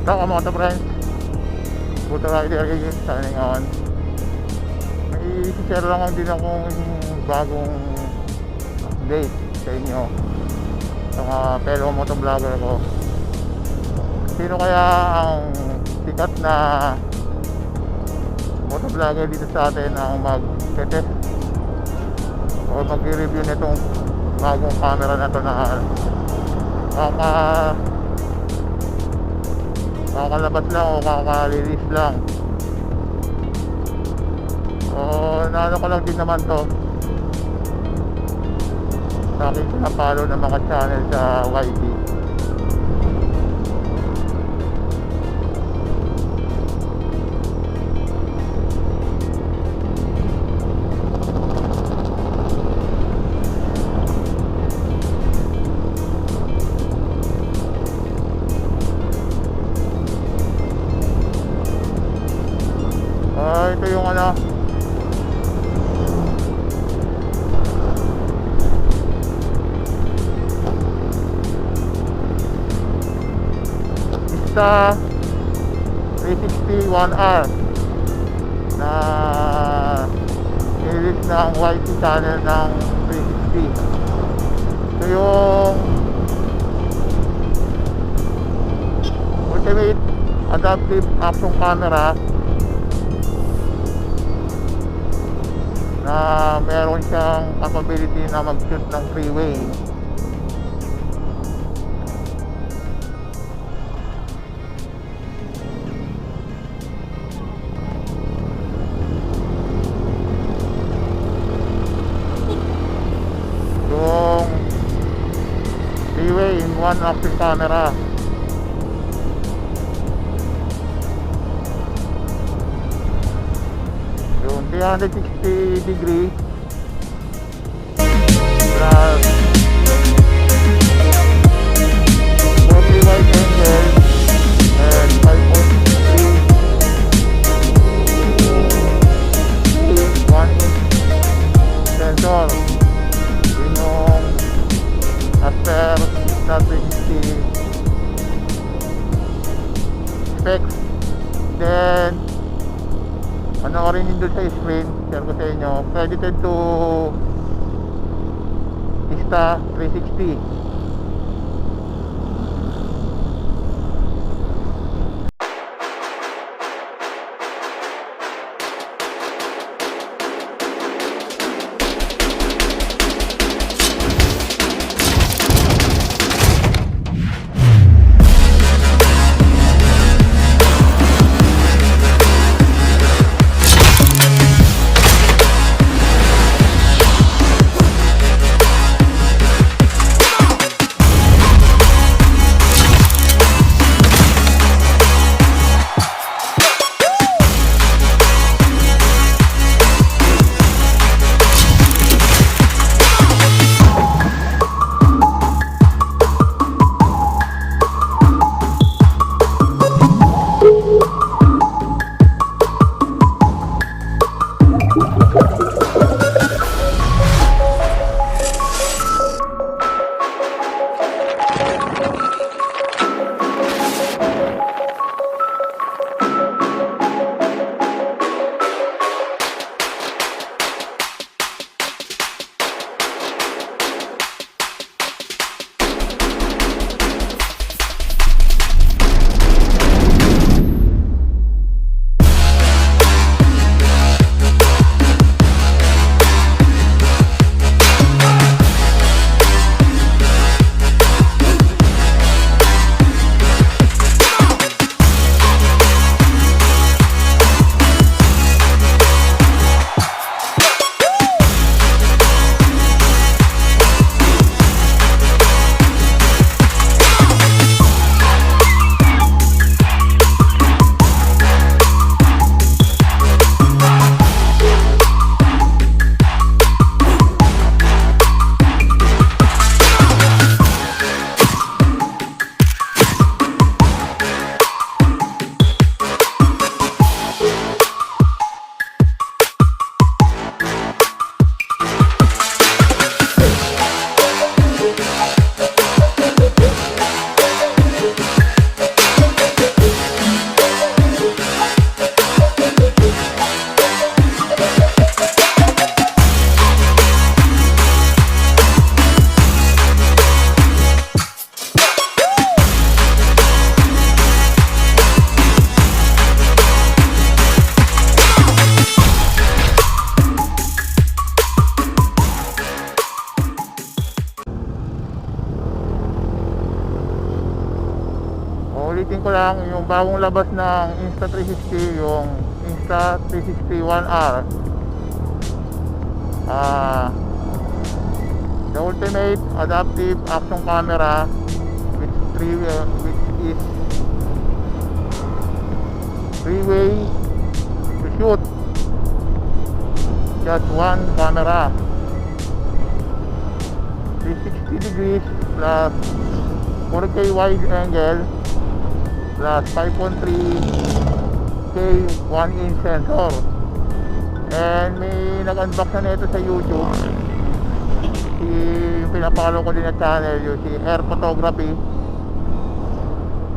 What's up mga friends? UltraWide signing on. May share lang din akong bagong update sa inyo sa mga fellow motovlogger ko. Sino kaya ang sikat na motovlogger dito sa atin ang mag-test o mag-review nitong bagong camera na to na kakalabas lang o kakaliliis lang. So naano ko lang din naman to sa aking pinapalo ng mga channel sa YT. Ito yung ano, INSTA360 1R na release ng YT channel ng 360. Ito yung ultimate adaptive action camera na meron siyang capability na mag-shoot ng freeway. Yung freeway in one action camera. Yung 360 degree plus 40 wide angle and 5.3 1-inch sensor. Yun yung after 360 specs. Then panoorin nyo doon sa screen, share ko sa inyo, credited to INSTA360. ulitin ko lang, yung bagong labas ng Insta360, yung Insta360 1R, the ultimate adaptive action camera which is three-way to shoot just one camera, 360 degrees plus 4K wide angle plus 5.3K 1-inch sensor. And may nag-unbox na nito sa YouTube, yung pinapalo ko din na channel, yung si Air Photography.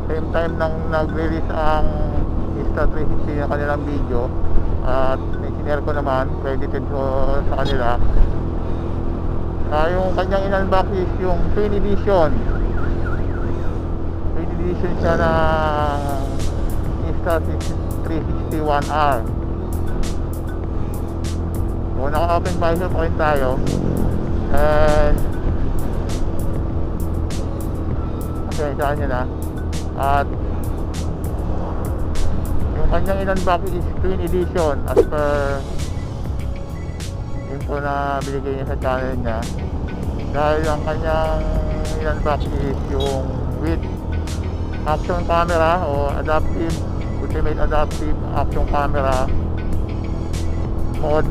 Same time nang nag-release ang Insta360 na kanilang video, at sinare ko naman, credited ko sa kanila. Yung kanyang in-unbox is yung Twin Edition siya ng Insta360 1R. So naka-open visor pa rin tayo, and saan nyo na. At yung kanyang in-unbox is Twin Edition as per info na binigay niya sa channel niya, dahil ang kanyang in-unbox is yung with action camera o ultimate adaptive action camera mode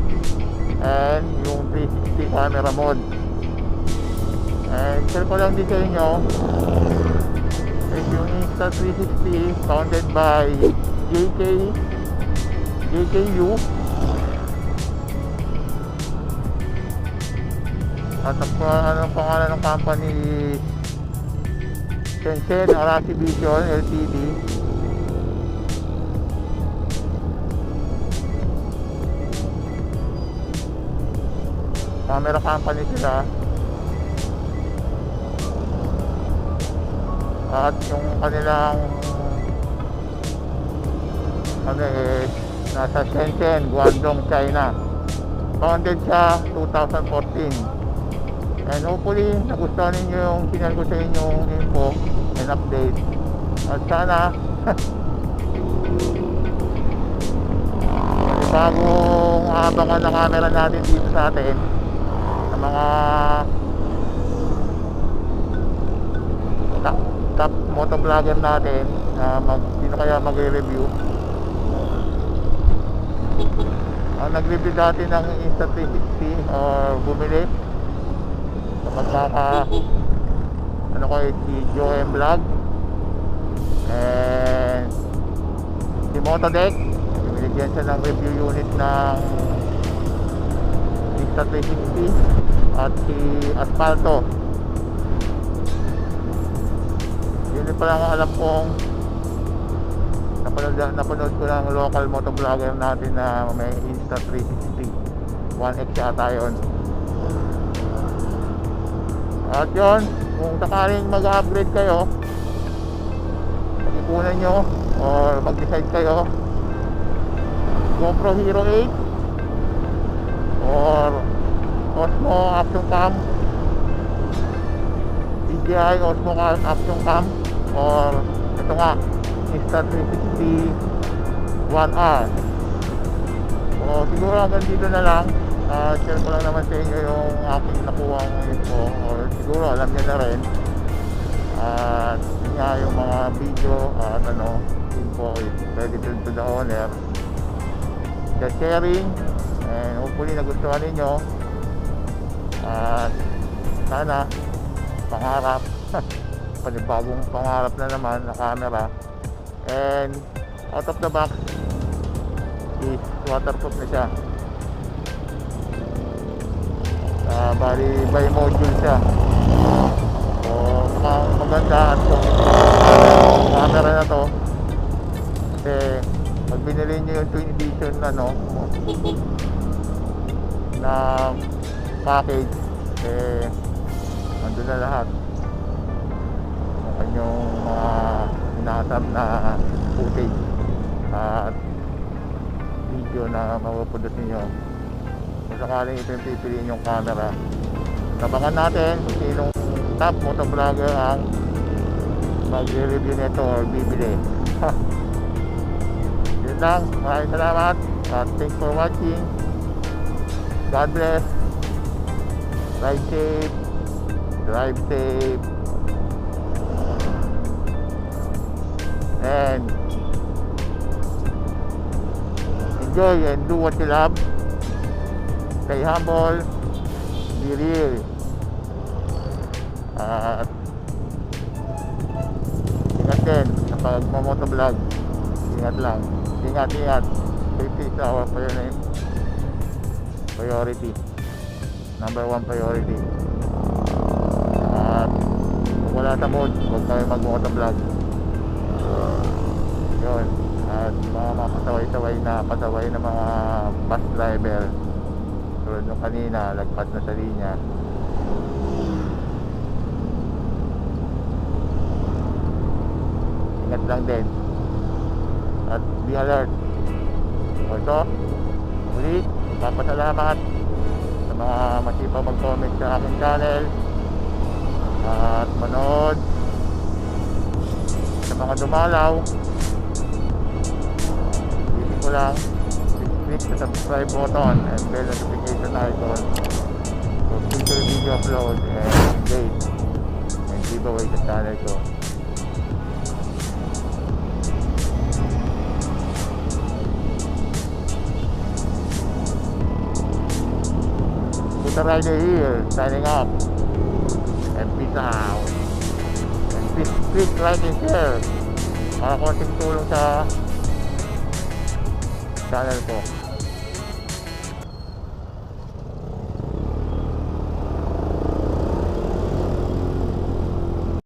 and yung 360 camera mode. And share ko lang din sa inyo is yung Insta360 founded by JKU, at ang pangalan ng company Shenzhen Arashi Vision Ltd. Camera company sila, at yung kanilang nasa Shenzhen, Guangdong, China. Founded siya 2014. And hopefully nagustuhan ninyo yung sinare ko sa inyong info and update, at sana bagong abangan na camera natin dito sa atin sa mga top motovlogger natin na sino kaya magre-review. Ang nag-review dati ng Insta360 or bumili magkaka si Joem Vlog and si Motodeck, binigyan siya ng review unit ng Insta360, at si Asfalto. Yun pa lang ang alam kong napanood ko ng local motovlogger natin na may Insta360 1X yata yun. At yun, kung sakaling mag-upgrade kayo, pag-ipunan nyo or mag-decide kayo, GoPro Hero 8 or Osmo Action Cam, DJI Osmo Action Cam, or ito nga Insta360 1R. So siguro hanggang dito na lang. Share ko lang naman sa inyo yung aking nakuhang info, or siguro alam nyo na rin. At yun nga, yung mga video at info is credited to the owner. Just sharing, and hopefully nagustuhan ninyo. At sana pangarap panibagong pangarap na naman na camera, and out of the box is waterproof na siya. Bali by module siya, so maganda. At kung camera na to, kasi pag binili nyo yung Twin Edition na package, andun na lahat ng kanyang mga inaasam na footage at video na mapupunod ninyo. Kung sakaling ito yung pipiliin yung camera, tabangan natin kung sinong top motovlogger ang mag-review nito or bibili. Yun lang, maraming salamat at thanks for watching. God bless. Ride safe, drive safe, and enjoy and do what you love. Stay humble, be real, at ingat din sa pag-motovlog. Ingat lang, ingat. Safety is our priority, number 1 priority. At kung wala sa mood, huwag kami mag-motovlog. Yun. At mga pasaway na mga bus driver, tulad nung kanina, lagpas na sa linya. Ingat lang din at be alert. Also, muli, papasalamat sa mga masipag mag-comment sa aking channel at manood, sa mga dumalaw. Isip ko lang, click the subscribe button and bell notification icon for future video upload and date and giveaway sa channel ko. Recoder here, signing up, and peace out, and please like and share para konting tulong sa channel ko.